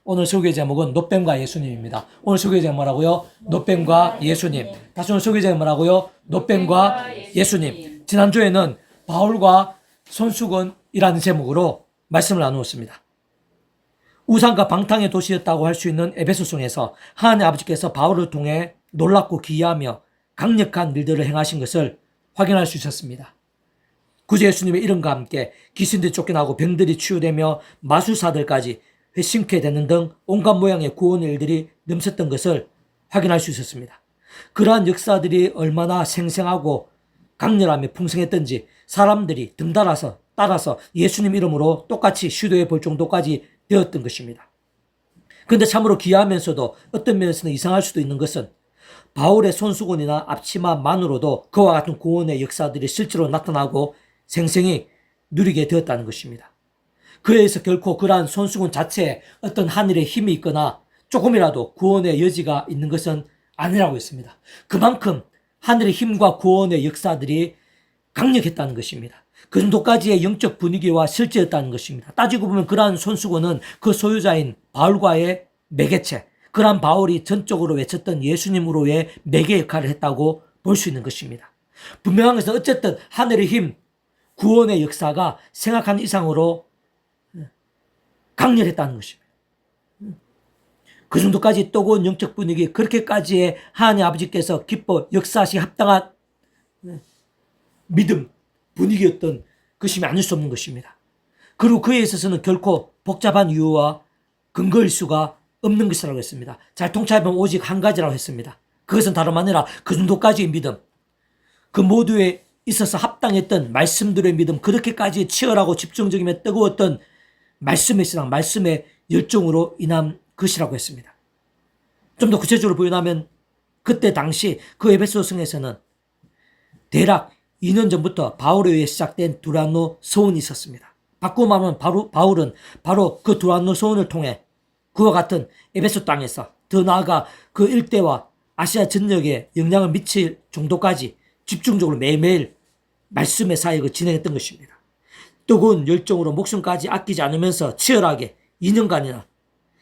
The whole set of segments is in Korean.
오늘 소개 제목은 노뱀과 예수님입니다. 오늘 소개 제목 뭐라고요? 노뱀과 예수님. 다시 오늘 소개 제목 뭐라고요? 노뱀과 예수님. 지난주에는 바울과 손수건이라는 제목으로 말씀을 나누었습니다. 우상과 방탕의 도시였다고 할 수 있는 에베소성에서 하나님 아버지께서 바울을 통해 놀랍고 기이하며 강력한 일들을 행하신 것을 확인할 수 있었습니다. 구주 예수님의 이름과 함께 귀신들이 쫓겨나고 병들이 치유되며 마술사들까지 회심케 되는 등 온갖 모양의 구원의 일들이 넘쳤던 것을 확인할 수 있었습니다. 그러한 역사들이 얼마나 생생하고 강렬하며 풍성했던지 사람들이 등달아서 따라서 예수님 이름으로 똑같이 시도해 볼 정도까지 되었던 것입니다. 그런데 참으로 기이하면서도 어떤 면에서는 이상할 수도 있는 것은 바울의 손수건이나 앞치마만으로도 그와 같은 구원의 역사들이 실제로 나타나고 생생히 누리게 되었다는 것입니다. 그에 의해서 결코 그러한 손수건 자체에 어떤 하늘의 힘이 있거나 조금이라도 구원의 여지가 있는 것은 아니라고 했습니다. 그만큼 하늘의 힘과 구원의 역사들이 강력했다는 것입니다. 그 정도까지의 영적 분위기와 실제였다는 것입니다. 따지고 보면 그러한 손수건은 그 소유자인 바울과의 매개체, 그러한 바울이 전적으로 외쳤던 예수님으로의 매개 역할을 했다고 볼 수 있는 것입니다. 분명한 것은 어쨌든 하늘의 힘, 구원의 역사가 생각한 이상으로 강렬했다는 것입니다. 그 정도까지 뜨거운 영적 분위기, 그렇게까지의 하나님 아버지께서 기뻐 역사하시 합당한 믿음, 분위기였던 것이 아닐 수 없는 것입니다. 그리고 그에 있어서는 결코 복잡한 이유와 근거일 수가 없는 것이라고 했습니다. 잘 통찰해보면 오직 한 가지라고 했습니다. 그것은 다름 아니라 그 정도까지의 믿음, 그 모두에 있어서 합당했던 말씀들의 믿음, 그렇게까지 치열하고 집중적이며 뜨거웠던 말씀의 신앙, 말씀의 열정으로 인한 것이라고 했습니다. 좀 더 구체적으로 표현하면 그때 당시 그 에베소 성에서는 대략 2년 전부터 바울에 의해 시작된 두란노 소원이 있었습니다. 바꾸고 말하면 바울은 바로 그 두란노 소원을 통해 그와 같은 에베소 땅에서 더 나아가 그 일대와 아시아 전역에 영향을 미칠 정도까지 집중적으로 매일매일 말씀의 사역을 진행했던 것입니다. 뜨거운 열정으로 목숨까지 아끼지 않으면서 치열하게 2년간이나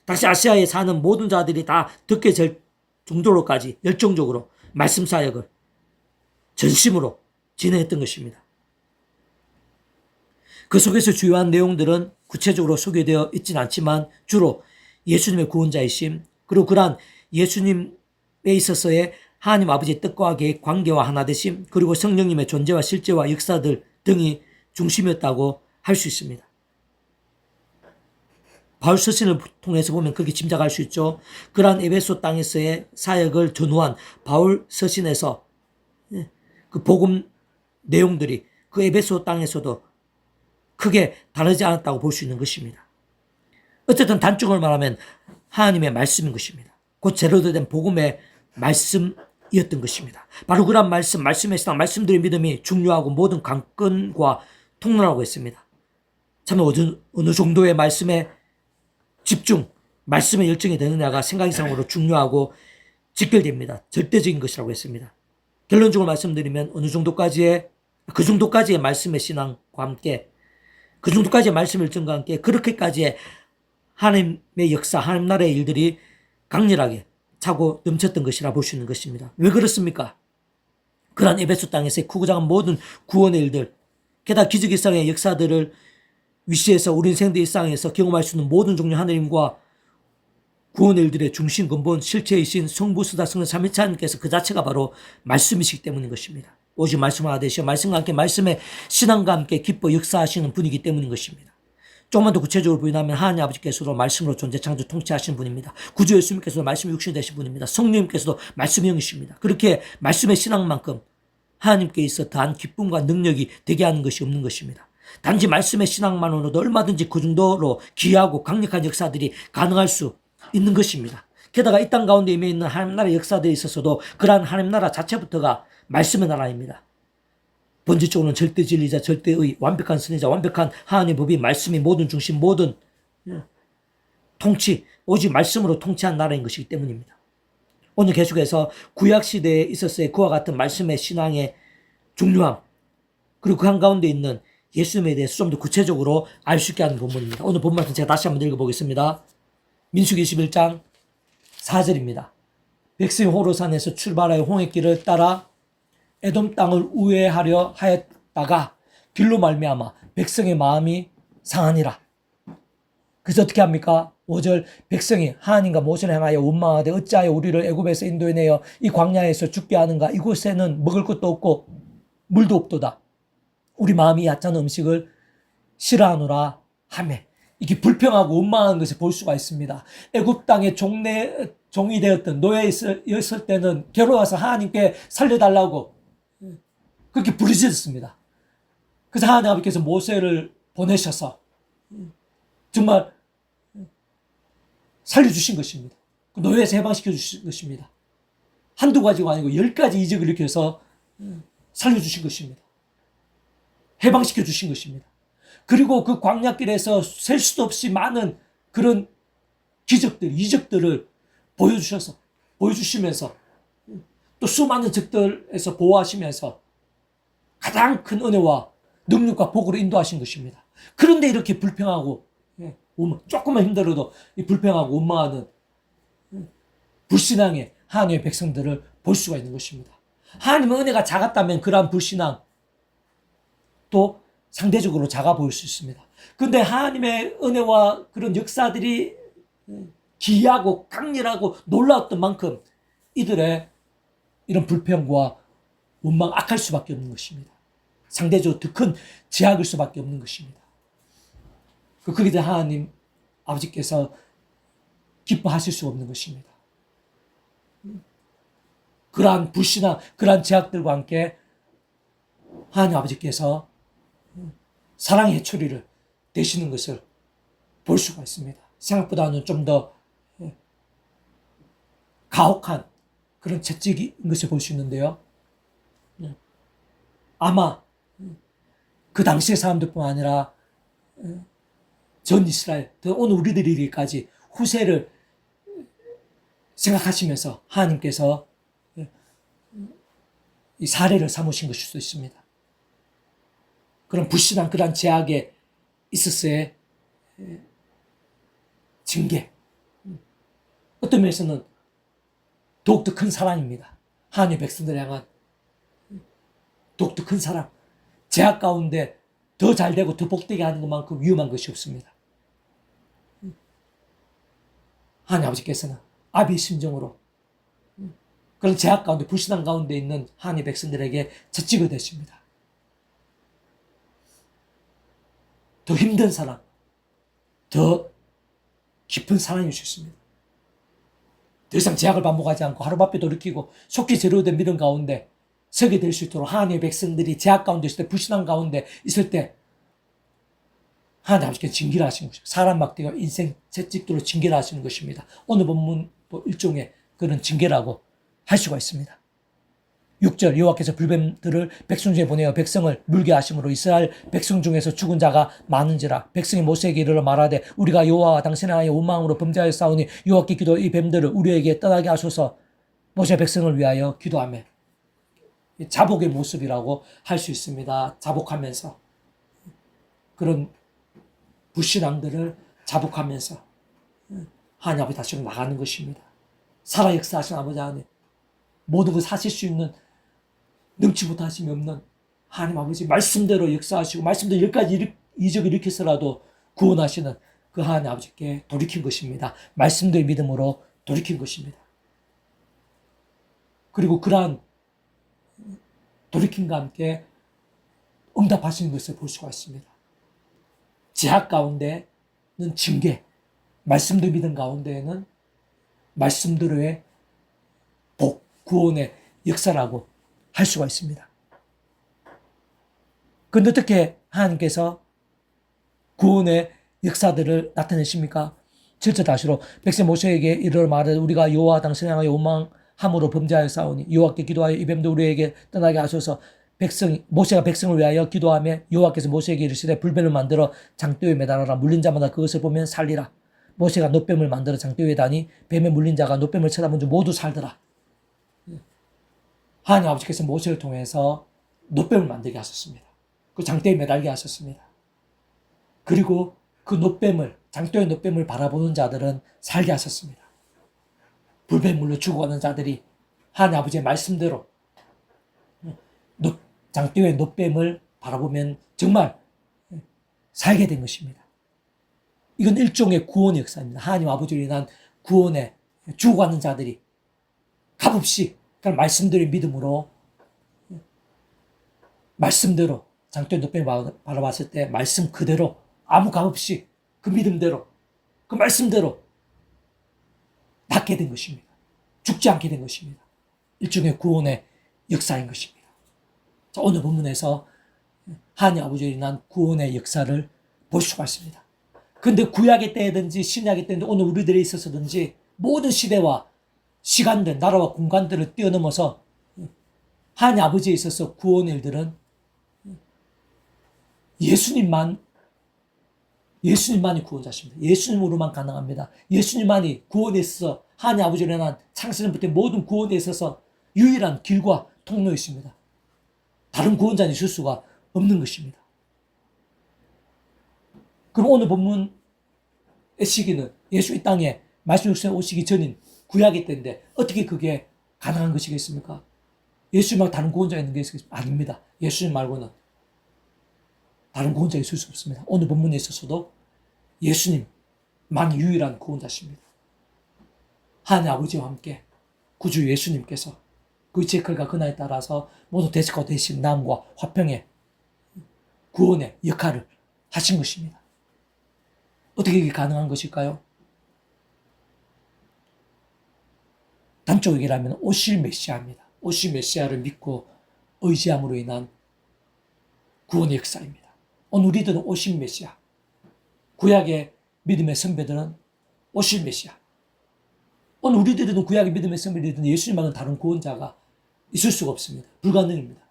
다시 아시아에 사는 모든 자들이 다 듣게 될 정도로까지 열정적으로 말씀 사역을 전심으로 진행했던 것입니다. 그 속에서 주요한 내용들은 구체적으로 소개되어 있지는 않지만 주로 예수님의 구원자이심, 그리고 그러한 예수님에 있어서의 하나님 아버지의 뜻과 계획, 관계와 하나 되심, 그리고 성령님의 존재와 실제와 역사들 등이 중심이었다고 할 수 있습니다. 바울 서신을 통해서 보면 그렇게 짐작할 수 있죠. 그러한 에베소 땅에서의 사역을 전후한 바울 서신에서 그 복음 내용들이 그 에베소 땅에서도 크게 다르지 않았다고 볼 수 있는 것입니다. 어쨌든 단적으로 말하면 하나님의 말씀인 것입니다. 곧 제대로 된 복음의 말씀이었던 것입니다. 바로 그런 말씀, 말씀의 신앙, 말씀들의 믿음이 중요하고 모든 관건과 통로라고 했습니다. 참 어느 정도의 말씀에 집중, 말씀의 열정이 되느냐가 생각 이상으로 중요하고 직결됩니다. 절대적인 것이라고 했습니다. 결론적으로 말씀드리면 어느 정도까지의 그 정도까지의 말씀의 신앙과 함께 그 정도까지의 말씀의 열정과 함께 그렇게까지의 하나님의 역사, 하나님 나라의 일들이 강렬하게 차고 넘쳤던 것이라 볼 수 있는 것입니다. 왜 그렇습니까? 그러한 에베소 땅에서의 크고 작은 모든 구원의 일들, 게다가 기적 이상의 역사들을 위시해서 우리 인생들 일상에서 경험할 수 있는 모든 종류 하나님과 구원의 일들의 중심 근본 실체이신 성부 수다 성령 삼위일체 하나님께서 그 자체가 바로 말씀이시기 때문인 것입니다. 오직 말씀 하나 되시어 말씀과 함께 말씀의 신앙과 함께 기뻐 역사하시는 분이기 때문인 것입니다. 조금만 더 구체적으로 부인하면 하나님 아버지께서도 말씀으로 존재 창조 통치하시는 분입니다. 구주 예수님께서도 말씀이 육신이 되신 분입니다. 성령님께서도 말씀의 영이십니다. 그렇게 말씀의 신앙만큼 하나님께 있어 더한 기쁨과 능력이 되게 하는 것이 없는 것입니다. 단지 말씀의 신앙만으로도 얼마든지 그 정도로 귀하고 강력한 역사들이 가능할 수 있는 것입니다. 게다가 이 땅 가운데 임해 있는 하나님 나라의 역사들에 있어서도 그러한 하나님 나라 자체부터가 말씀의 나라입니다. 본질적으로는 절대 진리자, 절대의, 완벽한 선지자, 완벽한 하나님의 법이 말씀이 모든 중심, 모든 통치, 오직 말씀으로 통치한 나라인 것이기 때문입니다. 오늘 계속해서 구약시대에 있었어야 그와 같은 말씀의 신앙의 중요함, 그리고 그 한가운데 있는 예수님에 대해서 좀 더 구체적으로 알 수 있게 하는 본문입니다. 오늘 본문 말씀 제가 다시 한번 읽어보겠습니다. 민수기 21장 4절입니다. 백성이 호로산에서 출발하여 홍해길을 따라 에돔 땅을 우회하려 하였다가 길로 말미암아 백성의 마음이 상하니라. 그래서 어떻게 합니까? 5절 백성이 하나님과 모세를 향하여 원망하되 어찌하여 우리를 애굽에서 인도해내어 이 광야에서 죽게 하는가? 이곳에는 먹을 것도 없고 물도 없도다. 우리 마음이 얕은 음식을 싫어하노라 하매. 이게 불평하고 원망하는 것을 볼 수가 있습니다. 애굽 땅의 종이 되었던 노예였을 때는 괴로워서 하나님께 살려달라고 그렇게 부르짖었습니다. 그래서 하나님 아버지께서 모세를 보내셔서 정말 살려주신 것입니다. 노예에서 해방시켜 주신 것입니다. 한두 가지가 아니고 10가지 이적을 일으켜서 살려주신 것입니다. 해방시켜 주신 것입니다. 그리고 그 광야길에서 셀 수도 없이 많은 그런 기적들, 이적들을 보여주시면서 또 수많은 적들에서 보호하시면서 가장 큰 은혜와 능력과 복으로 인도하신 것입니다. 그런데 이렇게 불평하고 조금만 힘들어도 불평하고 원망하는 불신앙의 하나님의 백성들을 볼 수가 있는 것입니다. 하나님의 은혜가 작았다면 그러한 불신앙 또 상대적으로 작아 보일 수 있습니다. 그런데 하나님의 은혜와 그런 역사들이 기이하고 강렬하고 놀라웠던 만큼 이들의 이런 불평과 원망 악할 수밖에 없는 것입니다. 상대적으로 더 큰 제약일 수밖에 없는 것입니다. 거기에 대해 하나님 아버지께서 기뻐하실 수 없는 것입니다. 그러한 불신앙, 그러한 제약들과 함께 하나님 아버지께서 사랑의 해초리를 되시는 것을 볼 수가 있습니다. 생각보다는 좀 더 가혹한 그런 채찍인 것을 볼 수 있는데요. 아마 그 당시의 사람들뿐만 아니라 전 이스라엘, 오늘 우리들이기까지 후세를 생각하시면서 하나님께서 이 사례를 삼으신 것일 수도 있습니다. 그런 불신한 그런 제약에 있었어의 징계. 어떤 면에서는 더욱더 큰 사랑입니다. 하나님의 백성들을 향한 더욱더 큰 사랑. 제약 가운데 더 잘되고 더 복되게 하는 것만큼 위험한 것이 없습니다. 하나님 아버지께서는 아비의 심정으로 그런 제약 가운데 불신앙 가운데 있는 하나님의 백성들에게 채찍을 대십니다. 더 힘든 사랑, 더 깊은 사랑이 주셨습니다. 더 이상 제약을 반복하지 않고 하루바삐 돌이키고 속히 제로된 믿음 가운데 서게 될 수 있도록 하나님의 백성들이 제약 가운데 있을 때, 불신앙 가운데 있을 때 하나님 아버지께서 징계를 하시는 것입니다. 사람 막대가 인생 채찍으로 징계를 하시는 것입니다. 오늘 본문 일종의 그런 징계라고 할 수가 있습니다. 6절 여호와께서 불뱀들을 백성 중에 보내어 백성을 물게 하심으로 이스라엘 백성 중에서 죽은 자가 많은지라. 백성이 모세에게 이르러 말하되 우리가 여호와와 당신의 하에 원망으로 범죄하였사오니 여호와께 기도하여 이 뱀들을 우리에게 떠나게 하소서. 모세 백성을 위하여 기도하며 자복의 모습이라고 할 수 있습니다. 자복하면서 그런 불신앙들을 자복하면서 하나님 아버지 다시 나가는 것입니다. 살아 역사하신 아버지 하나님, 모든 것을 하실 수 있는 능치 못하심이 없는 하나님 아버지 말씀대로 역사하시고 말씀대로 10가지 이적을 일으켜서라도 구원하시는 그 하나님 아버지께 돌이킨 것입니다. 말씀대로 믿음으로 돌이킨 것입니다. 그리고 그러한 돌이킴과 함께 응답하시는 것을 볼 수가 있습니다. 제약 가운데는 징계, 말씀대로 믿음 가운데에는 말씀대로의 복, 구원의 역사라고 할 수가 있습니다. 그런데 어떻게 하나님께서 구원의 역사들을 나타내십니까? 7절 다시로 백성 모세에게 이르러 말하되 우리가 여호와 당신을 향하여 원망함으로 범죄하였사오니 여호와께 기도하여 이 뱀도 우리에게 떠나게 하소서. 모세가 백성을 위하여 기도하며 여호와께서 모세에게 이르시되 불뱀을 만들어 장대 위에 매달아라. 물린 자마다 그것을 보면 살리라. 모세가 놋뱀을 만들어 장대 위에 다니 뱀에 물린 자가 놋뱀을 쳐다본 줄 모두 살더라. 하나님 아버지께서 모세를 통해서 놋뱀을 만들게 하셨습니다. 그 장대에 매달게 하셨습니다. 그리고 그 놋뱀을 장대의 놋뱀을 바라보는 자들은 살게 하셨습니다. 불뱀물로 죽어가는 자들이 하나님 아버지의 말씀대로 장대의 놋뱀을 바라보면 정말 살게 된 것입니다. 이건 일종의 구원의 역사입니다. 하나님 아버지로 인한 구원에 죽어가는 자들이 값없이 그런 말씀대로 믿음으로 말씀대로 장대의 놋뱀을 바라봤을 때 말씀 그대로 아무 값없이 그 믿음대로 그 말씀대로 낫게 된 것입니다. 죽지 않게 된 것입니다. 일종의 구원의 역사인 것입니다. 자, 오늘 본문에서 하나님 아버지로 인한 구원의 역사를 볼 수가 있습니다. 그런데 구약의 때든지 신약의 때든지 오늘 우리들에 있어서든지 모든 시대와 시간들, 나라와 공간들을 뛰어넘어서 하나님 아버지에 있어서 구원의 일들은 예수님만이 구원자십니다. 예수님으로만 가능합니다. 예수님만이 구원에 있어서 하나님 아버지로 인한 창세전부터 모든 구원에 있어서 유일한 길과 통로이십니다. 다른 구원자는 있을 수가 없는 것입니다. 그럼 오늘 본문의 시기는 예수 이 땅에 말씀 육신에 오시기 전인 구약의 때인데 어떻게 그게 가능한 것이겠습니까? 예수님 말고 다른 구원자가 있는 게 있겠습니까? 아닙니다. 예수님 말고는 다른 구원자가 있을 수 없습니다. 오늘 본문에 있어서도 예수님만이 유일한 구원자십니다. 하나님 아버지와 함께 구주 예수님께서 그 제클과 근하에 따라서 모두 대적과 대신 남과 화평의 구원의 역할을 하신 것입니다. 어떻게 이게 가능한 것일까요? 단적으로 얘기하면 오실 메시아입니다. 오실 메시아를 믿고 의지함으로 인한 구원의 역사입니다. 오늘 우리들은 오실 메시아, 구약의 믿음의 선배들은 오실 메시아, 오늘 우리들은 구약의 믿음의 선배들은 예수님과는 다른 구원자가 있을 수가 없습니다. 불가능입니다.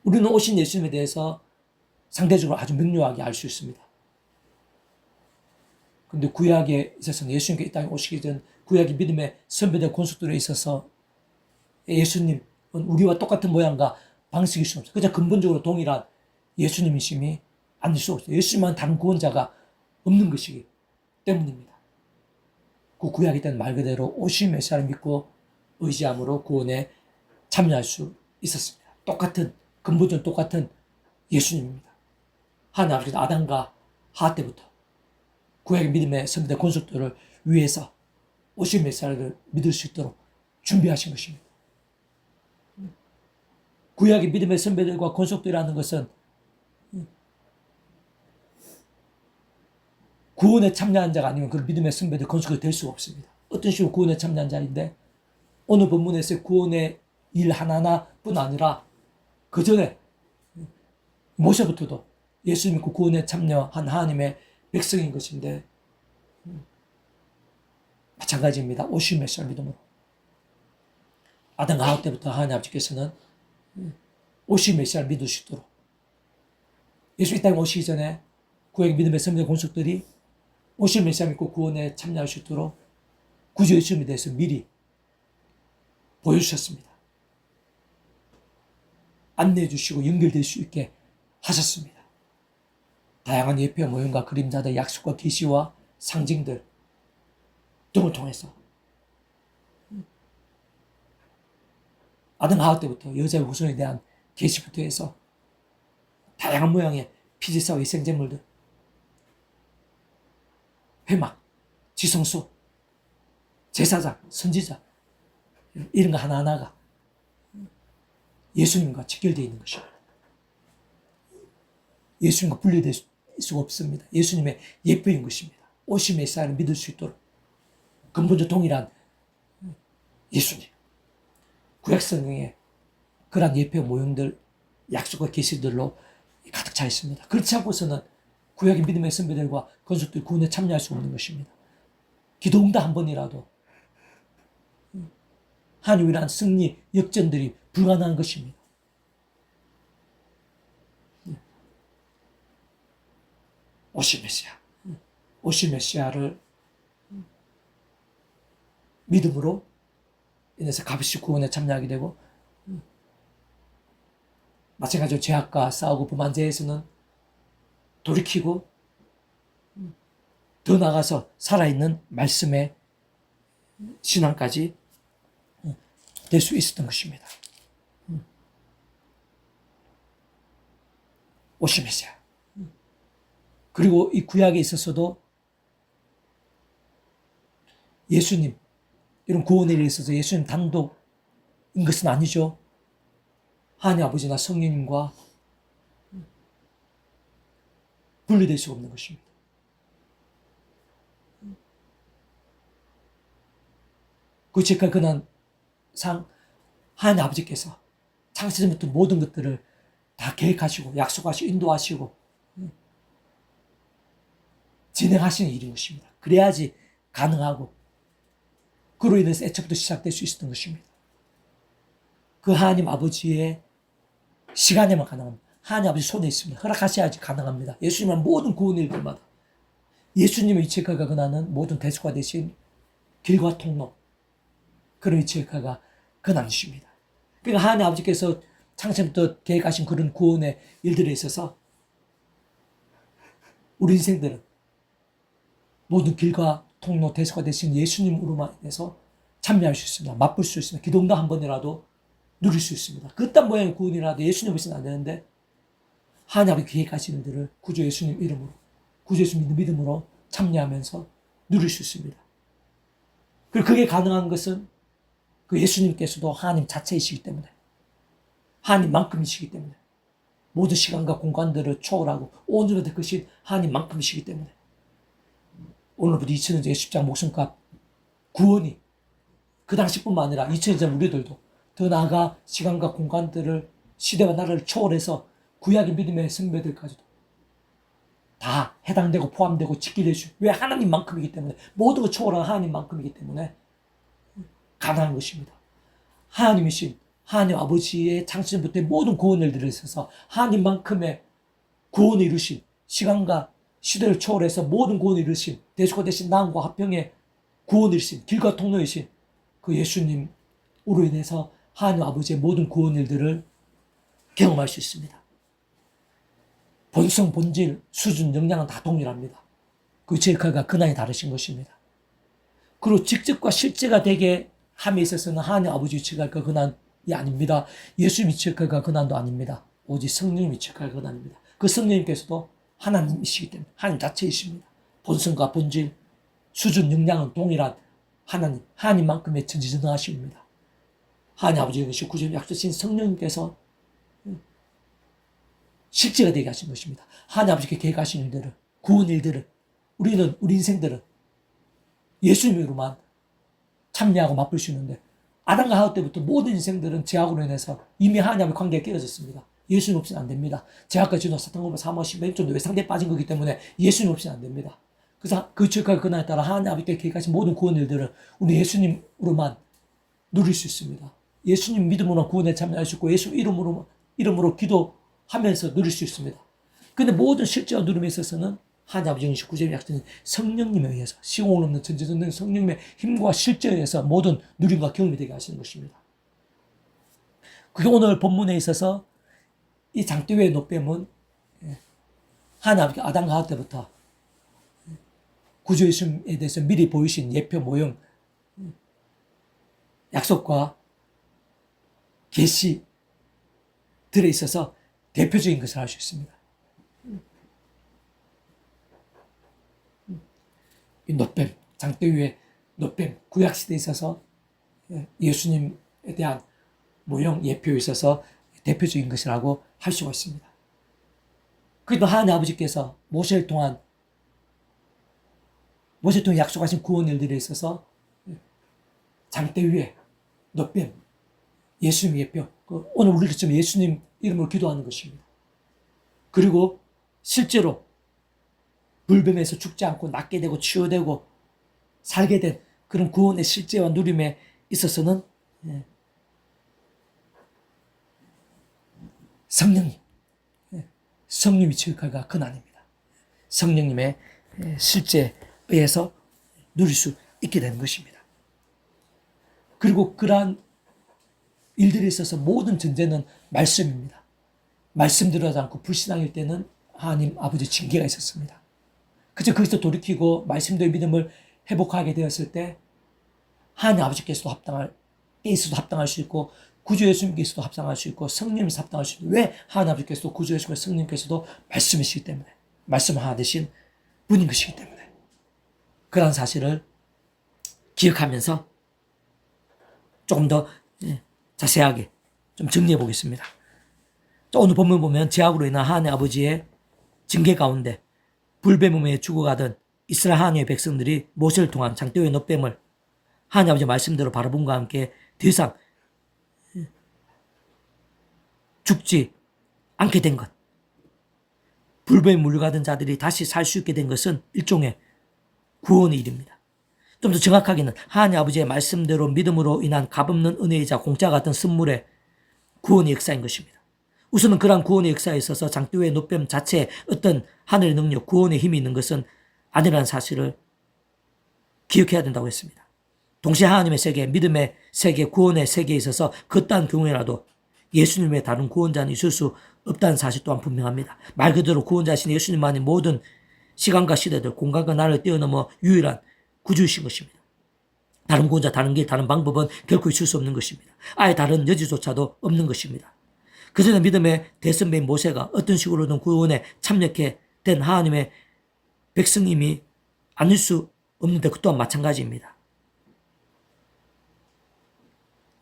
우리는 오신 예수님에 대해서 상대적으로 아주 명료하게 알 수 있습니다. 그런데 구약에 있어서는 예수님께 이 땅에 오시기 전 구약의 믿음의 선배들 권속들에 있어서 예수님은 우리와 똑같은 모양과 방식일 수 없어요. 그냥 근본적으로 동일한 예수님이심이 아닐 수 없어요. 예수님만 다른 구원자가 없는 것이기 때문입니다. 그 구약이 된 말 그대로 오실 메시아를 믿고 의지함으로 구원에 참여할 수 있었습니다. 똑같은 근본적으로 똑같은 예수님입니다. 하나님 아버지는 아담과 하와 때부터 구약의 믿음의 선배들 권속들을 위해서 오실 메시아를 믿을 수 있도록 준비하신 것입니다. 구약의 믿음의 선배들과 권속들이라는 것은 구원에 참여한 자가 아니면 그 믿음의 선배들 권속이 될 수가 없습니다. 어떤 식으로 구원에 참여한 자인데 오늘 본문에서 구원의 일 하나뿐 아니라 그 전에 모세부터도 예수 믿고 구원에 참여한 하나님의 백성인 것인데 마찬가지입니다. 오실 메시아를 믿음으로 아담과 하와 때부터 하나님 아버지께서는 오실 메시아를 믿을 수 있도록 예수 이 땅에 오시기 전에 구약의 믿음의 선배 권속들이 오실 메시아 믿고 구원에 참여할 수 있도록 구주 예수님에 대해서 미리 보여주셨습니다. 안내해 주시고 연결될 수 있게 하셨습니다. 다양한 예표와 모형과 그림자들, 약속과 계시와 상징들 등을 통해서 아담 하와 때부터 여자의 후손에 대한 계시부터 해서 다양한 모양의 피지사와 위생제물들, 회막, 지성소, 제사장, 선지자 이런 거 하나하나가 예수님과 직결되어 있는 것입니다. 예수님과 분리될 수가 없습니다. 예수님의 예표인 것입니다. 오실 메시아를 믿을 수 있도록 근본적 동일한 예수님. 구약성경에 그러한 예표 모형들, 약속과 계시들로 가득 차 있습니다. 그렇지 않고서는 구약의 믿음의 선배들과 건속들 구원에 참여할 수 없는 것입니다. 기도응답 한 번이라도 하나님이란 승리, 역전들이 불가능한 것입니다. 오실 메시아. 오실 메시아를 믿음으로 인해서 값없이 구원에 참여하게 되고 마찬가지로 죄악과 싸우고 범한 죄에서는 돌이키고 더 나아가서 살아있는 말씀의 신앙까지 될 수 있었던 것입니다. 오실 메시아. 그리고 이 구약에 있어서도 예수님, 이런 구원에 있어서 예수님 단독인 것은 아니죠. 하나님 아버지나 성령님과 분리될 수 없는 것입니다. 그 제가 그난 상 하나님 아버지께서 창세전부터 모든 것들을 다 계획하시고 약속하시고 인도하시고 진행하시는 일인 것입니다. 그래야지 가능하고 그로 인해서 애초부터 시작될 수 있었던 것입니다. 그 하나님 아버지의 시간에만 가능합니다. 하나님 아버지 손에 있습니다. 허락하셔야지 가능합니다. 예수님은 모든 구원 일들마다 예수님의 이체가가 그나는 모든 대수가 되신 길과 통로, 그런 이체가가 그나이십니다. 그러니까 하나님 아버지께서 창세부터 계획하신 그런 구원의 일들에 있어서 우리 인생들은 모든 길과 통로 대수가 되신 예수님으로만 인해서 참여할 수 있습니다. 맛볼 수 있습니다. 기도응답 한 번이라도 누릴 수 있습니다. 그딴 모양의 구원이라도 예수님 없이는 안 되는데 하나님 아버지 계획하신 일들을 구주 예수님 이름으로, 구주 예수님 믿음으로 참여하면서 누릴 수 있습니다. 그리고 그게 가능한 것은 그 예수님께서도 하나님 자체이시기 때문에, 하나님만큼이시기 때문에, 모든 시간과 공간들을 초월하고 온전히 크신 하나님만큼이시기 때문에 오늘부터 2000년 전의 십자가 목숨값 구원이 그 당시뿐만 아니라 2000년 전 우리들도 더 나아가 시간과 공간들을, 시대와 나라를 초월해서 구약의 믿음의 선배들까지도 다 해당되고 포함되고 지키게 해주시고, 왜 하나님만큼이기 때문에, 모든 걸 초월한 하나님만큼이기 때문에 가능한 것입니다. 하나님이신 하나님 아버지의 창세전부터의 모든 구원 일들에 있어서 하나님만큼의 구원을 이루신, 시간과 시대를 초월해서 모든 구원을 이루신, 대수가 되신 나음과 화평의 구원을 이루신, 길과 통로이신 그 예수님으로 인해서 하나님 아버지의 모든 구원 일들을 경험할 수 있습니다. 본성, 본질, 수준, 역량은 다 동일합니다. 그 제일카가 근한이 다르신 것입니다. 그리고 직접과 실제가 되게 함에 있어서는 하나님 아버지 제일카가 근한이 아닙니다. 예수님이 제일카가 근한도 아닙니다. 오직 성령님이 제일카가 근한입니다. 그 성령님께서도 하나님이시기 때문에 하나님 자체이십니다. 본성과 본질, 수준, 역량은 동일한 하나님만큼의 전지전능하십니다. 하나님 아버지의 구주님 약속하신 성령님께서 실제가 되게 하신 것입니다. 하나님 아버지께 계획하신 일들을, 구원 일들을, 우리 인생들은 예수님으로만 참여하고 맛볼 수 있는데, 아담과 하와 때부터 모든 인생들은 죄악으로 인해서 이미 하나님의 관계에 깨어졌습니다. 예수님 없이는 안 됩니다. 죄악과 진노, 사탄과 사모하신 맨쪽도 외상대에 빠진 거기 때문에 예수님 없이는 안 됩니다. 그래서 그 죄악과 근한에 따라 하나님 아버지께 계획하신 모든 구원 일들을 우리 예수님으로만 누릴 수 있습니다. 예수님 믿음으로 구원에 참여할 수 있고, 예수 이름으로 기도하면서 누릴 수 있습니다. 그런데 모든 실제와 누림에 있어서는 하나님 아버지 29절의 약속은 성령님에 의해서, 시공을 없는 전지전능 성령님의 힘과 실제에 의해서 모든 누림과 경험이 되게 하시는 것입니다. 그게 오늘 본문에 있어서 이 장대 위의 노뱀은 하나님 아버지 아담과 하와 때부터 구주 예수님에 대해서 미리 보이신 예표 모형, 약속과 계시들에 있어서 대표적인 것을 알 수 있습니다. 이 노뱀, 장대 위의 노뱀, 구약시대에 있어서 예수님에 대한 모형, 예표에 있어서 대표적인 것이라고 할 수가 있습니다. 그래도 하나님 아버지께서 모세를 통해 약속하신 구원 일들에 있어서 장대 위에 노뱀, 예수님 예표, 오늘 우리처럼 예수님 이름으로 기도하는 것입니다. 그리고 실제로 불뱀에서 죽지 않고 낫게 되고 치유되고 살게 된 그런 구원의 실제와 누림에 있어서는 성령님이 제일카가 근한입니다. 성령님의 실제에 의해서 누릴 수 있게 되는 것입니다. 그리고 그러한 일들에 있어서 모든 전제는 말씀입니다. 말씀대로 하지 않고 불신앙일 때는 하나님 아버지 징계가 있었습니다. 그저 거기서 돌이키고 말씀대로 믿음을 회복하게 되었을 때 하나님 아버지께서도 합당할 수 있고 구주 예수님께서도 합당할 수 있고 성령님께서 합당할 수 있고 왜 하나님 아버지께서도 구주 예수님과 성령님께서도 말씀이시기 때문에 말씀 하나 되신 분인 것이기 때문에 그런 사실을 기억하면서 조금 더 자세하게 좀 정리해 보겠습니다. 오늘 본문 보면 죄악으로 인한 하나님 아버지의 징계 가운데 불뱀음에 죽어가던 이스라엘 하나님의 백성들이 모세를 통한 장대의 놋뱀을 하나님 아버지의 말씀대로 바라본과 함께 더 이상 죽지 않게 된 것. 불뱀에 물려가던 자들이 다시 살 수 있게 된 것은 일종의 구원의 일입니다. 좀 더 정확하게는 하나님 아버지의 말씀대로 믿음으로 인한 값없는 은혜이자 공짜 같은 선물의 구원의 역사인 것입니다. 우선은 그러한 구원의 역사에 있어서 장대의 놋뱀 자체에 어떤 하늘의 능력, 구원의 힘이 있는 것은 아니라는 사실을 기억해야 된다고 했습니다. 동시에 하나님의 세계, 믿음의 세계, 구원의 세계에 있어서 그딴 경우에라도 예수님의 다른 구원자는 있을 수 없다는 사실 또한 분명합니다. 말 그대로 구원자신 예수님만이 모든 시간과 시대들, 공간과 나라를 뛰어넘어 유일한 구주이신 것입니다. 다른 구원자, 다른 길, 다른 방법은 결코 있을 수 없는 것입니다. 아예 다른 여지조차도 없는 것입니다. 그전에 믿음의 대선배인 모세가 어떤 식으로든 구원에 참여하게 된 하나님의 백성임이 아닐 수 없는데 그 또한 마찬가지입니다.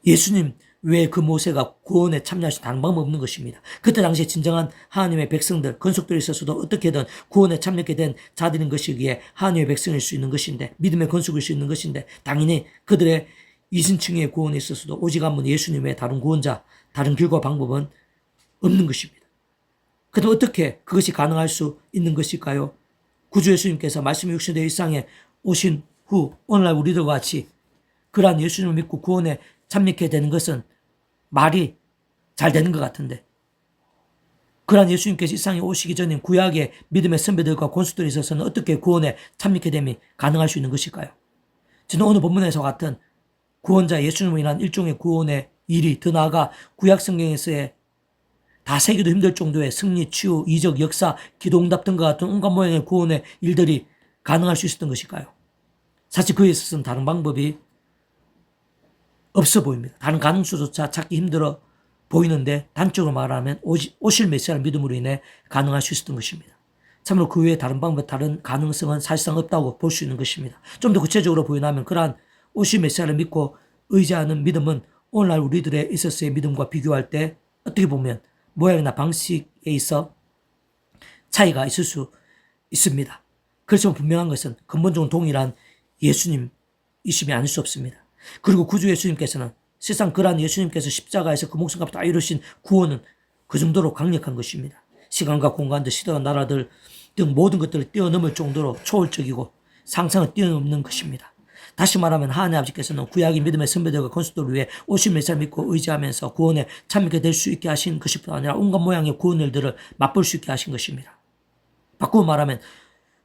예수님 외에 그 모세가 구원에 참여할 수 다른 방법 없는 것입니다. 그때 당시에 진정한 하나님의 백성들, 건속들이 있어서도 어떻게든 구원에 참여하게 된 자들인 것이기에 하나님의 백성일 수 있는 것인데 믿음의 건속일 수 있는 것인데 당연히 그들의 이신층의 구원에 있어서도 오직 한 분 예수님 외에 다른 구원자, 다른 길과 방법은 없는 것입니다. 그럼 어떻게 그것이 가능할 수 있는 것일까요? 구주 예수님께서 말씀이 육신되어 일상에 오신 후 오늘날 우리들과 같이 그러한 예수님을 믿고 구원에 참여하게 되는 것은 말이 잘 되는 것 같은데 그러한 예수님께서 이 세상에 오시기 전인 구약의 믿음의 선배들과 권수들에 있어서는 어떻게 구원에 참여하게 됨이 가능할 수 있는 것일까요? 저는 오늘 본문에서 같은 구원자 예수님으로 인한 일종의 구원의 일이 더 나아가 구약 성경에서의 다 세기도 힘들 정도의 승리, 치유, 이적, 역사, 기도응답 등과 같은 온갖 모양의 구원의 일들이 가능할 수 있었던 것일까요? 사실 그에 있어서는 다른 방법이 없어 보입니다. 다른 가능수조차 찾기 힘들어 보이는데 단적으로 말하면 오실 메시아를 믿음으로 인해 가능할 수 있었던 것입니다. 참으로 그 외에 다른 방법, 다른 가능성은 사실상 없다고 볼 수 있는 것입니다. 좀 더 구체적으로 보이나면 그러한 오실 메시아를 믿고 의지하는 믿음은 오늘날 우리들의 있었어의 믿음과 비교할 때 어떻게 보면 모양이나 방식에 있어 차이가 있을 수 있습니다. 그렇지만 분명한 것은 근본적으로 동일한 예수님이심이 아닐 수 없습니다. 그리고 구주 예수님께서는 세상 그러한 예수님께서 십자가에서 그 목숨값을 다 이루신 구원은 그 정도로 강력한 것입니다. 시간과 공간들, 시대와 나라들 등 모든 것들을 뛰어넘을 정도로 초월적이고 상상을 뛰어넘는 것입니다. 다시 말하면 하나님 아버지께서는 구약의 믿음의 선배들과 건수들을 위해 오신 메시아를 믿고 의지하면서 구원에 참여하게 될 수 있게 하신 것이 뿐 아니라 온갖 모양의 구원 일들을 맛볼 수 있게 하신 것입니다. 바꾸어 말하면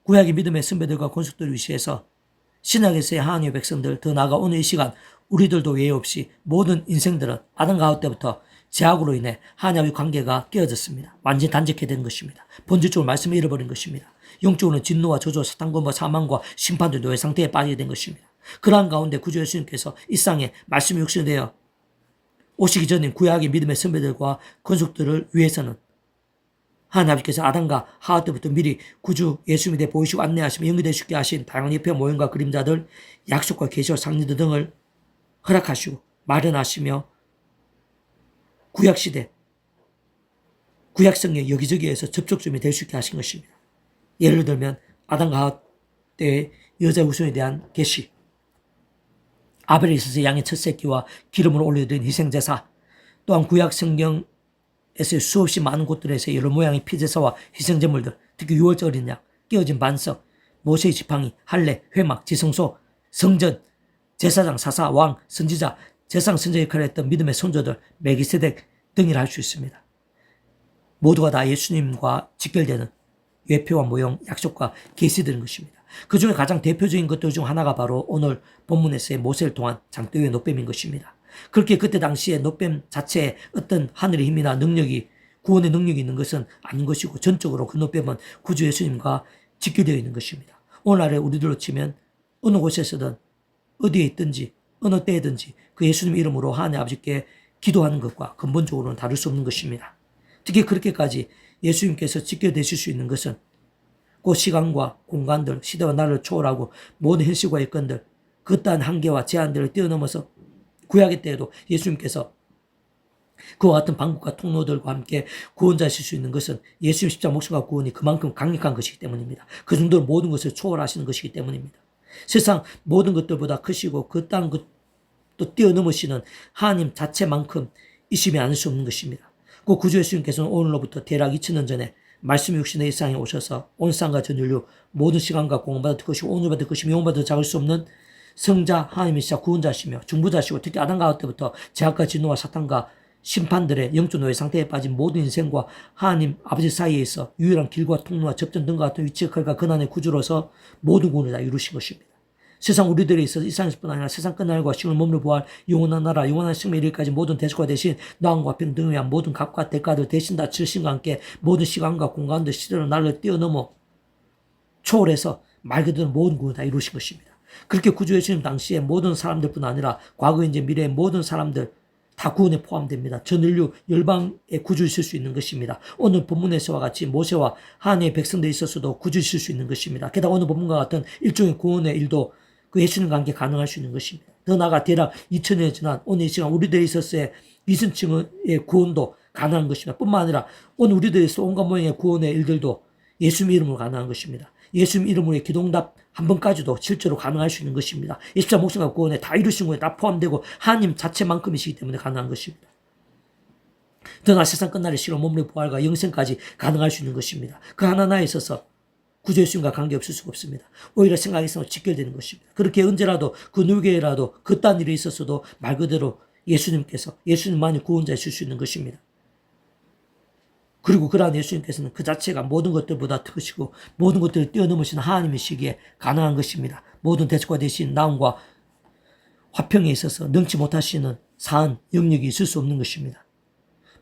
구약의 믿음의 선배들과 건수들을 위시해서 신약에서의 하나님의 백성들, 더 나아가 오늘 이 시간 우리들도 예외 없이 모든 인생들은 아담과 하와 때부터 죄악으로 인해 하나님의 관계가 깨어졌습니다. 완전히 단절하게 된 것입니다. 본질적으로 말씀을 잃어버린 것입니다. 영적으로는 진노와 저주, 사탄과 사망과 심판들 노예 상태에 빠지게 된 것입니다. 그러한 가운데 구주 예수님께서 이 땅에 말씀이 육신되어 오시기 전인 구약의 믿음의 선배들과 건속들을 위해서는 하나님 아버지께서 아담과 하와 때부터 미리 구주 예수님에 대해 보이시고 안내하시며 연결될 수 있게 하신 다양한 옆에 모형과 그림자들, 약속과 계시와 상리들 등을 허락하시고 마련하시며 구약시대, 구약성경 여기저기에서 접촉점이 될 수 있게 하신 것입니다. 예를 들면 아담과 하와 때의 여자 후손에 대한 계시, 아벨에 있어서 양의 첫 새끼와 기름으로 올려드린 희생제사, 또한 구약성경 에서 수없이 많은 곳들에서 여러 모양의 피제사와 희생제물들, 특히 유월절 어린 양, 깨어진 반석, 모세의 지팡이, 할례, 회막, 지성소, 성전, 제사장, 사사, 왕, 선지자, 제사장 선자 역할을 했던 믿음의 선조들, 멜기세덱 등이라 할 수 있습니다. 모두가 다 예수님과 직결되는 예표와 모형, 약속과 계시되는 것입니다. 그 중에 가장 대표적인 것들 중 하나가 바로 오늘 본문에서의 모세를 통한 장대의 놋뱀인 것입니다. 그렇게 그때 당시에 놋뱀 자체에 어떤 하늘의 힘이나 능력이 구원의 능력이 있는 것은 아닌 것이고 전적으로 그 놋뱀은 구주 예수님과 직결되어 있는 것입니다. 오늘날에 우리들로 치면 어느 곳에서든 어디에 있든지 어느 때든지 그 예수님 이름으로 하나님 아버지께 기도하는 것과 근본적으로는 다를 수 없는 것입니다. 특히 그렇게까지 예수님께서 직결되실 수 있는 것은 그 시간과 공간들, 시대와 나라를 초월하고 모든 현실과 여건들, 그떠한 한계와 제한들을 뛰어넘어서 구약의 때에도 예수님께서 그와 같은 방법과 통로들과 함께 구원자실 수 있는 것은 예수님 십자가 목숨과 구원이 그만큼 강력한 것이기 때문입니다. 그 정도로 모든 것을 초월하시는 것이기 때문입니다. 세상 모든 것들보다 크시고 그딴 것도 뛰어넘으시는 하나님 자체만큼 이심이 않을 수 없는 것입니다. 그 구주 예수님께서는 오늘로부터 대략 2000년 전에 말씀이 육신의 일상에 오셔서 온 세상과 전 인류 모든 시간과 공간받을 것이고 온유받을 것이며 영원받을 작을 수 없는 성자 하나님이시자 구원자시며 중보자시고 특히 아담과 하와 때부터 죄악과 진노와 사탄과 심판들의 영적 노예 상태에 빠진 모든 인생과 하나님 아버지 사이에 있어 유일한 길과 통로와 접점 등과 같은 위치 역할과 근한의 구주로서 모든 구원을 다 이루신 것입니다. 세상 우리들에 있어서 이 세상에서뿐 아니라 세상 끝날과 시을 몸을 부활 영원한 나라 영원한 생명에 이르기까지 모든 대속과 대신 나음과 평등을 위한 모든 값과 대가들 대신 다 치르신과 함께 모든 시간과 공간들 시대로 나를 뛰어넘어 초월해서 말 그대로 모든 구원을 다 이루신 것입니다. 그렇게 구주 예수님 당시에 모든 사람들뿐 아니라 과거 이제 미래의 모든 사람들 다 구원에 포함됩니다. 전 인류 열방에 구주이실 수 있는 것입니다. 오늘 본문에서와 같이 모세와 하나님의 백성들이 있었어도 구주이실 수 있는 것입니다. 게다가 오늘 본문과 같은 일종의 구원의 일도 그 예수님과 함께 가능할 수 있는 것입니다. 더 나아가 대략 2000년이 지난 오늘 이 시간 우리들이 있었을 이승층의 구원도 가능한 것입니다. 뿐만 아니라 오늘 우리들이 있어 온갖 모양의 구원의 일들도 예수님 이름으로 가능한 것입니다. 예수님 이름으로의 기도응답 한 번까지도 실제로 가능할 수 있는 것입니다. 예수자 목숨과 구원에 다 이루신 거에 다 포함되고 하나님 자체만큼이시기 때문에 가능한 것입니다. 더나 세상 끝날의 시로 몸의 부활과 영생까지 가능할 수 있는 것입니다. 그 하나하나에 있어서 구주 예수님과 관계없을 수가 없습니다. 오히려 생각이 있으면 직결되는 것입니다. 그렇게 언제라도 그 누구에라도 그딴 일이 있었어도 말 그대로 예수님께서 예수님만이 구원자이실 수 있는 것입니다. 그리고 그러한 예수님께서는 그 자체가 모든 것들보다 크시고 모든 것들을 뛰어넘으시는 하나님이시기에 가능한 것입니다. 모든 대속과 대신 나음과 화평에 있어서 능치 못하시는 사한 영역이 있을 수 없는 것입니다.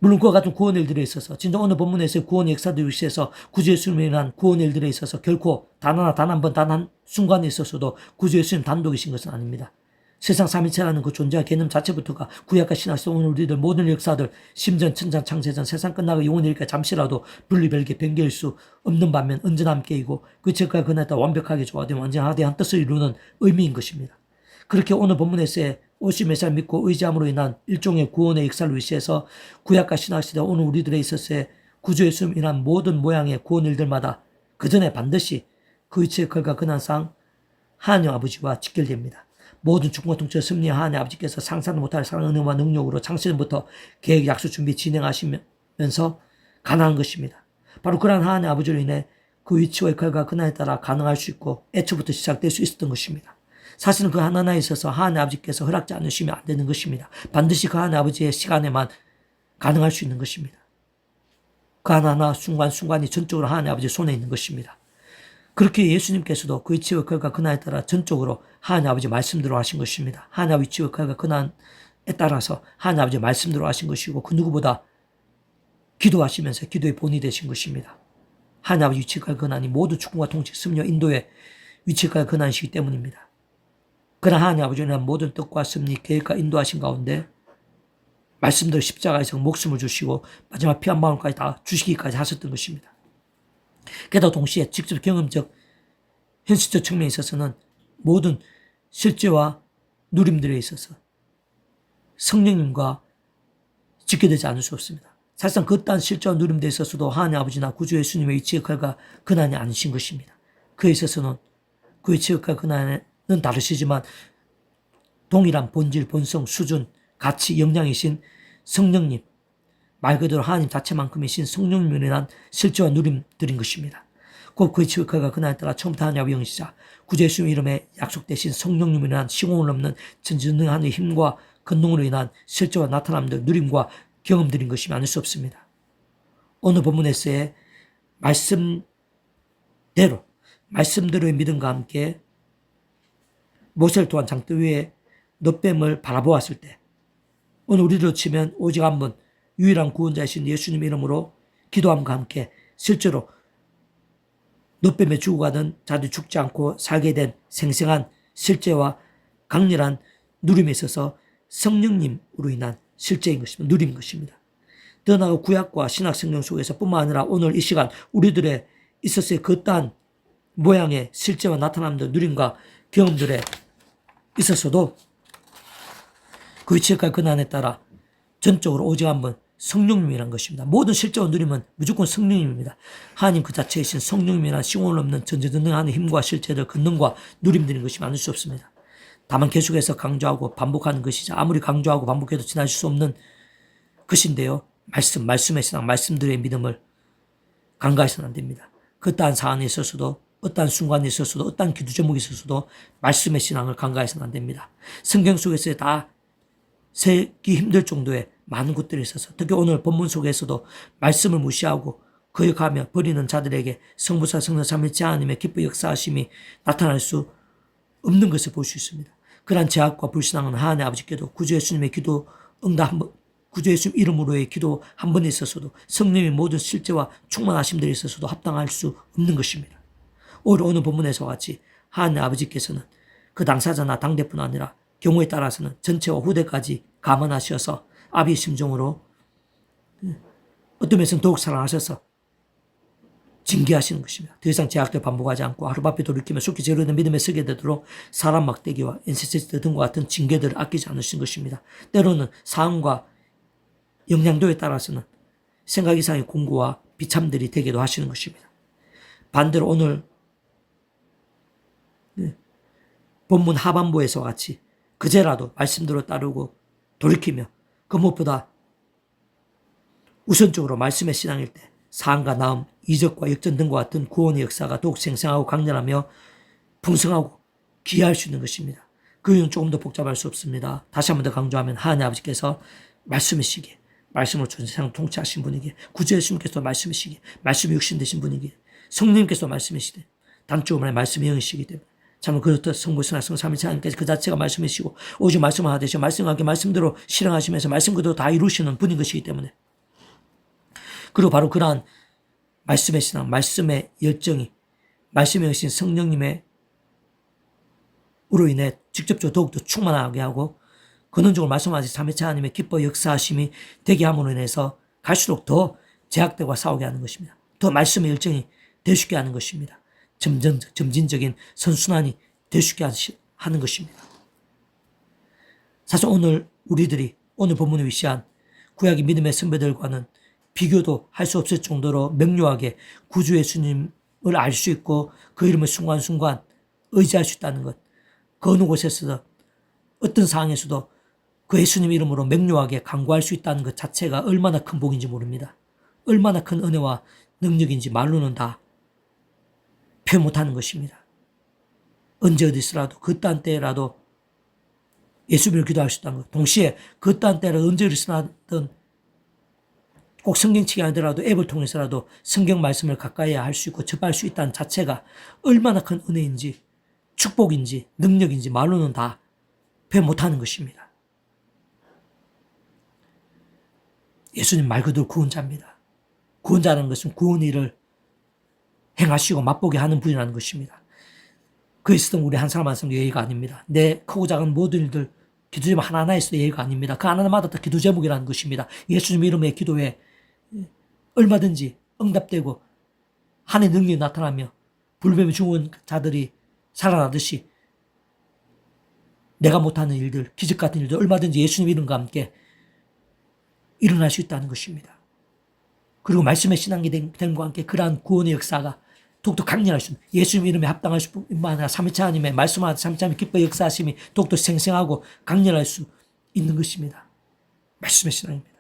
물론 그와 같은 구원의 일들에 있어서 진짜 오늘 본문에서의 구원의 역사들 위시해서 구주 예수님에 대한 구원의 일들에 있어서 결코 단 한 번, 단 한 순간에 있어서도 구주 예수님 단독이신 것은 아닙니다. 세상 삼위체라는 그 존재와 개념 자체부터가 구약과 신학에서 오늘 우리들 모든 역사들 심전, 천장, 창세전, 세상 끝나고 영원히 이르기까지 잠시라도 분리별개 변개일 수 없는 반면 언제나 함께이고 그 책과 그날에 따라 완벽하게 조화되면 완전히 하나된 뜻을 이루는 의미인 것입니다. 그렇게 오늘 본문에서의 오실 메시아를 믿고 의지함으로 인한 일종의 구원의 역사를 위시해서 구약과 신학시대 오늘 우리들에 있어서의 구주 예수님을 인한 모든 모양의 구원 일들마다 그 전에 반드시 그 위치의 걸과 근한상 하나님 아버지와 직결됩니다. 모든 주권과 통치를 섭리한 하나님 아버지께서 상상도 못할 사랑, 은혜와 능력으로 창세전부터 계획, 약속, 준비, 진행하시면서 가능한 것입니다. 바로 그러한 하나님 아버지로 인해 그 위치와 역할과 근한에 따라 가능할 수 있고 애초부터 시작될 수 있었던 것입니다. 사실은 그 하나하나에 있어서 하나님 아버지께서 허락지 않으시면 안 되는 것입니다. 반드시 그 하나님 아버지의 시간에만 가능할 수 있는 것입니다. 그 하나하나 순간순간이 전적으로 하나님 아버지의 손에 있는 것입니다. 그렇게 예수님께서도 그 위치와 역할과 근한에 따라 전적으로 하나님 아버지 말씀대로 하신 것입니다. 하나님 위치와 역할과 근한에 따라서 하나님 아버지 말씀대로 하신 것이고 그 누구보다 기도하시면서 기도의 본이 되신 것입니다. 하나님 아버지 위치와 근한이 모두 주권과 통치, 섭리와 인도의 위치와 근한이시기 때문입니다. 그러나 하나님 아버지는 모든 뜻과 섭리, 계획과 인도하신 가운데 말씀대로 십자가에서 목숨을 주시고 마지막 피 한 방울까지 다 주시기까지 하셨던 것입니다. 게다가 동시에 직접 경험적, 현실적 측면에 있어서는 모든 실제와 누림들에 있어서 성령님과 직결되지 않을 수 없습니다. 사실상 그딴 실제와 누림들에 있어서도 하나님 아버지나 구주 예수님의 위치 역할과 근한이 아니신 것입니다. 그에 있어서는 그 위치 역할과 근한은 다르시지만 동일한 본질, 본성, 수준, 가치, 역량이신 성령님, 말 그대로 하나님 자체만큼이신 성령님에 대한 실제와 누림들인 것입니다. 곧 그의 지극하가 그날에 따라 처음부터 하나님 아버지 영시자 구주 예수님 이름에 약속되신 성령님에 대한 시공을 넘는 전지전능한 힘과 근동으로 인한 실제와 나타남들, 누림과 경험들인 것이 아닐 수 없습니다. 오늘 본문에서의 말씀대로의 믿음과 함께 모세를 통한 장대 위에 놋뱀을 바라보았을 때 오늘 우리로 치면 오직 한 번 유일한 구원자이신 예수님 이름으로 기도함과 함께 실제로 노뱀에 죽고 가던 자들이 죽지 않고 살게 된 생생한 실제와 강렬한 누림에 있어서 성령님으로 인한 실제인 것입니다. 누린 것입니다. 더 나아가 구약과 신약 성경 속에서 뿐만 아니라 오늘 이 시간 우리들의 있었을 그떠한 모양의 실제와 나타남들 누림과 경험들에 있어서도 그 지역과 근한에 따라 전적으로 오직 한번 성령님이란 것입니다. 모든 실제와 누림은 무조건 성령님입니다. 하나님 그 자체이신 성령님이란 시공을 넘는 전지전능하는 힘과 실제들, 권능과 누림들인 것이 많을 수 없습니다. 다만 계속해서 강조하고 반복하는 것이죠. 아무리 강조하고 반복해도 지나칠 수 없는 것인데요. 말씀의 신앙, 말씀들의 믿음을 간과해서는 안 됩니다. 그떠한 사안에 있어서도 어떠한 순간에 있어서도 어떠한 기도 제목에 있어서도 말씀의 신앙을 간과해서는 안 됩니다. 성경 속에서 다 세기 힘들 정도의 많은 것들이 있어서 특히 오늘 본문 속에서도 말씀을 무시하고 거역하며 버리는 자들에게 성부사 성령 삼위일체 하나님의 기뻐 역사하심이 나타날 수 없는 것을 볼 수 있습니다. 그러한 제약과 불신앙은 하나님 아버지께도 구주 예수님의 기도 응답 구주 예수님 이름으로의 기도 한 번에 있어서도 성령의 모든 실제와 충만하심들에 있어서도 합당할 수 없는 것입니다. 오늘 본문에서 같이 하나님 아버지께서는 그 당사자나 당대뿐 아니라 경우에 따라서는 전체와 후대까지 감안하셔서 아비의 심정으로 어떤 면에서는 더욱 사랑하셔서 징계하시는 것입니다. 더 이상 제약들 반복하지 않고 하루바삐 돌이키며 속히 제로된 믿음에 서게 되도록 사람 막대기와 엔세시스트 등과 같은 징계들을 아끼지 않으신 것입니다. 때로는 상황과 영향도에 따라서는 생각 이상의 공고와 비참들이 되기도 하시는 것입니다. 반대로 오늘 본문 하반부에서 같이 그제라도 말씀대로 따르고 돌이키며 그 무엇보다 우선적으로 말씀의 신앙일 때 사랑과 나음, 이적과 역전 등과 같은 구원의 역사가 더욱 생생하고 강렬하며 풍성하고 귀할 수 있는 것입니다. 그 이유는 조금 더 복잡할 수 없습니다. 다시 한 번 더 강조하면 하나님 아버지께서 말씀이시기에 말씀으로 전세상 통치하신 분이기에 구주 예수님께서 말씀이시기에 말씀이 육신 되신 분이기에 성령님께서 말씀이시되 단적으로 말씀이 영이시기 때문에 참 그렇듯 성부 성자 성삼위 일체 하나님께서 그 자체가 말씀이시고 오직 말씀을 하되 말씀하게 말씀대로 실행하시면서 말씀 그대로 다 이루시는 분인 것이기 때문에 그리고 바로 그러한 말씀의 신앙, 말씀의 열정이 말씀의 여신 성령님의 으로 인해 직접적으로 더욱더 충만하게 하고 근원적으로 말씀하신 삼위일체 하나님의 기뻐 역사하심이 되게 함으로 인해서 갈수록 더 제약들과 싸우게 하는 것입니다. 더 말씀의 열정이 되쉽게 하는 것입니다. 점진적인 선순환이 되쉽게 하는 것입니다. 사실 오늘 우리들이 오늘 본문에 위시한 구약의 믿음의 선배들과는 비교도 할 수 없을 정도로 명료하게 구주 예수님을 알 수 있고 그 이름을 순간순간 의지할 수 있다는 것. 그 어느 곳에서도 어떤 상황에서도 그 예수님 이름으로 명료하게 간구할 수 있다는 것 자체가 얼마나 큰 복인지 모릅니다. 얼마나 큰 은혜와 능력인지 말로는 다 표현 못하는 것입니다. 언제 어디서라도 그딴 때라도 예수님을 기도할 수 있다는 것. 동시에 그딴 때라도 언제 어디서든 꼭 성경책이 아니더라도 앱을 통해서라도 성경 말씀을 가까이 할 수 있고 접할 수 있다는 자체가 얼마나 큰 은혜인지 축복인지 능력인지 말로는 다 표현 못하는 것입니다. 예수님 말 그대로 구원자입니다. 구원자라는 것은 구원의 일을 행하시고 맛보게 하는 분이라는 것입니다. 그리스도는 우리 한 사람 한 사람 예의가 아닙니다. 내 크고 작은 모든 일들 기도 제목 하나하나에서 예의가 아닙니다. 그 하나하나마다 다 기도 제목이라는 것입니다. 예수님 이름의 기도에 얼마든지 응답되고 하나님의 능력이 나타나며 불뱀에 죽은 자들이 살아나듯이 내가 못하는 일들, 기적 같은 일들 얼마든지 예수님 이름과 함께 일어날 수 있다는 것입니다. 그리고 말씀의 신앙이 된 것과 함께 그러한 구원의 역사가 더욱더 강렬할 수 있는 예수님 이름에 합당할 뿐만 아니라 삼위일체 하나님의 말씀하는 삼위일체 하나님의 기뻐 역사하심이 더욱더 생생하고 강렬할 수 있는 것입니다. 말씀의 신앙입니다.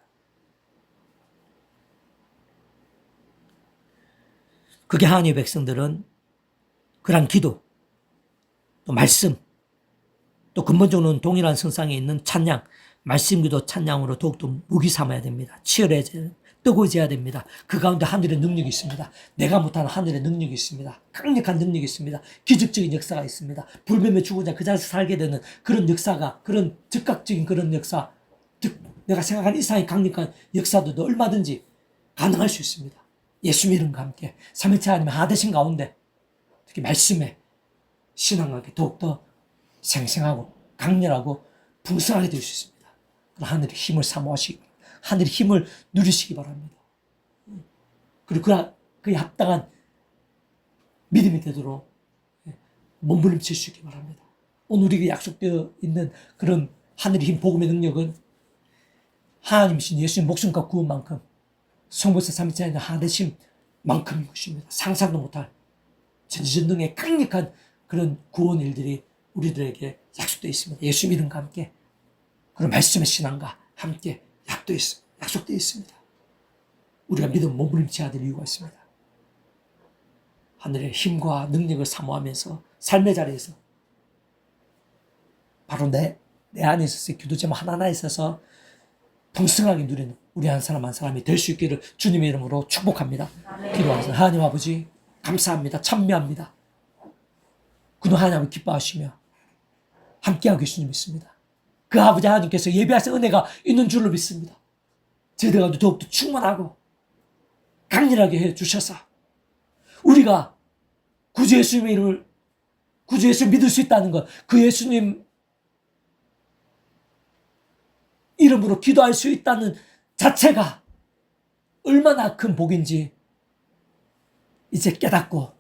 그게 하나님의 백성들은 그러한 기도, 또 말씀, 또 근본적으로는 동일한 선상에 있는 찬양, 말씀기도 찬양으로 더욱더 무기 삼아야 됩니다. 치열해져야 뜨거워져야 됩니다. 그 가운데 하늘의 능력이 있습니다. 내가 못하는 하늘의 능력이 있습니다. 강력한 능력이 있습니다. 기적적인 역사가 있습니다. 불뱀에 죽은 자 그 자리에서 살게 되는 그런 역사가 그런 즉각적인 그런 역사, 즉 내가 생각한 이상의 강력한 역사도 얼마든지 가능할 수 있습니다. 예수님 이름과 함께 삼위일체 하나님의 하나되신 가운데 특히 말씀에 신앙하게 더욱더 생생하고 강렬하고 풍성하게 될 수 있습니다. 하늘의 힘을 사모하시기 바랍니다. 하늘의 힘을 누리시기 바랍니다. 그리고 그에 합당한 믿음이 되도록 몸부림칠 수 있기 바랍니다. 오늘 우리에게 약속되어 있는 그런 하늘의 힘, 복음의 능력은 하나님이신 예수님 목숨과 구원만큼 성부에서 삼위째 있는 하나님 만큼인 것입니다. 상상도 못할 전지전능의 강력한 그런 구원 일들이 우리들에게 약속되어 있습니다. 예수 이름과 함께 그런 말씀의 신앙과 함께 약속되어 있습니다. 우리가 믿음 몸부림쳐야 될 이유가 있습니다. 하늘의 힘과 능력을 사모하면서 삶의 자리에서 바로 내 안에 있어서 기도 제목 하나하나에 있어서 풍성하게 누리는 우리 한 사람 한 사람이 될 수 있기를 주님의 이름으로 축복합니다. 기도하겠습니다. 하나님 아버지 감사합니다. 찬미합니다. 그도 하나님을 기뻐하시며 함께하고 계신 줄 믿습니다. 그 아버지 하나님께서 예비하신 은혜가 있는 줄로 믿습니다. 저희들과 더욱더 충만하고 강렬하게 해주셔서 우리가 구주 예수님의 이름을 구주 예수를 믿을 수 있다는 것, 그 예수님 이름으로 기도할 수 있다는 자체가 얼마나 큰 복인지 이제 깨닫고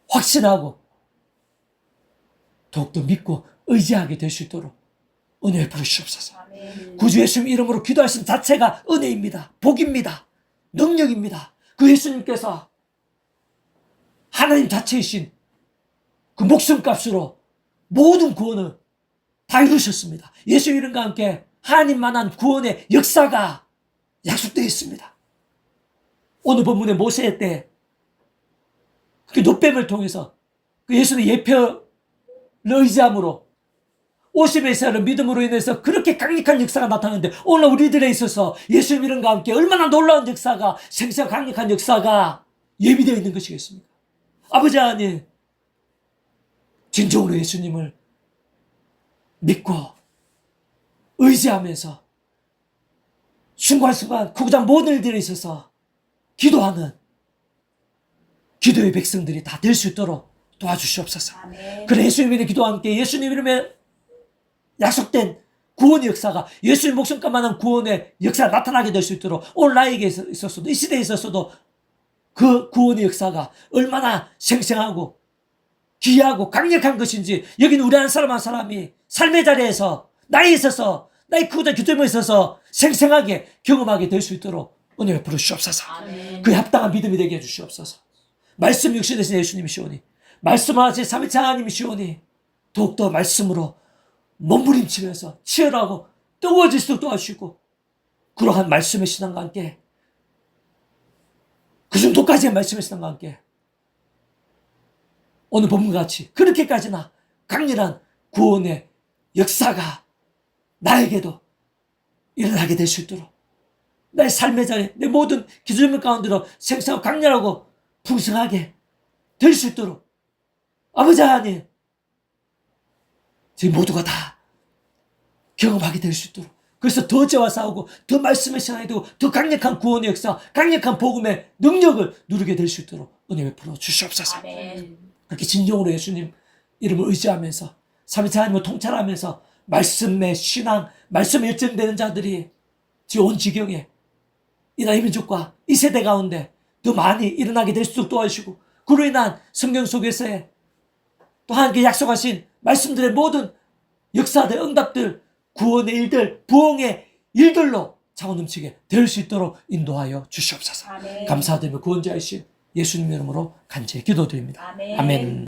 확신하고 더욱더 믿고 의지하게 될 수 있도록 은혜 베풀어 주시옵소서. 구주 예수님 이름으로 기도하신 자체가 은혜입니다. 복입니다. 능력입니다. 그 예수님께서 하나님 자체이신 그 목숨값으로 모든 구원을 다 이루셨습니다. 예수 이름과 함께 하나님만한 구원의 역사가 약속되어 있습니다. 오늘 본문의 모세 때 그 놋뱀을 통해서 그 예수의 예표를 의지함으로 50의 이스라엘의 믿음으로 인해서 그렇게 강력한 역사가 나타나는데 오늘 우리들에 있어서 예수 이름과 함께 얼마나 놀라운 역사가 생생하고 강력한 역사가 예비되어 있는 것이겠습니까? 아버지 하나님 진정으로 예수님을 믿고 의지하면서 순간순간 크고작 모든 일들에 있어서 기도하는 기도의 백성들이 다 될 수 있도록 도와주시옵소서. 그래 예수님 이름의 기도와 함께 예수님 이름에 약속된 구원의 역사가 예수님 목숨값만한 구원의 역사가 나타나게 될 수 있도록 오늘 나에게 있었어도 이 시대에 있었어도 그 구원의 역사가 얼마나 생생하고 귀하고 강력한 것인지 여기는 우리 한 사람 한 사람이 삶의 자리에서 나에 있어서 나의 크고자 기도에 있어서 생생하게 경험하게 될 수 있도록 은혜 베풀어 주시옵소서. 그에 합당한 믿음이 되게 해주시옵소서. 말씀 육신 되신 예수님이시오니 말씀하신 삼위째 하나님이시오니 더욱더 말씀으로 몸부림치면서 치열하고 뜨거워질 수 있도록 도와주시고 그러한 말씀의 신앙과 함께 그 정도까지의 말씀의 신앙과 함께 오늘 본문과 같이 그렇게까지나 강렬한 구원의 역사가 나에게도 일어나게 될 수 있도록 나의 삶의 자리, 내 모든 기준물 가운데로 생생하고 강렬하고 풍성하게 될 수 있도록 아버지 하나님 저희 모두가 다 경험하게 될 수 있도록 그래서 더 죄와 싸우고 더 말씀의 시간이 되고 더 강력한 구원의 역사, 강력한 복음의 능력을 누리게 될 수 있도록 은혜 베풀어 주시옵소서. 아멘. 그렇게 진정으로 예수님 이름을 의지하면서 삼위째 하나님을 통찰하면서 말씀의 신앙, 말씀에 열정되는 자들이 지금 온 지경에 이 나라 민족과 이 세대 가운데 더 많이 일어나게 될 수 있도록 도와주시고 그로 인한 성경 속에서의 또 하나님께 약속하신 말씀들의 모든 역사들, 응답들, 구원의 일들, 부흥의 일들로 차고 넘치게 될 수 있도록 인도하여 주시옵소서. 아멘. 감사드리며 구원자이신 예수님 이름으로 간절히 기도드립니다. 아멘. 아멘.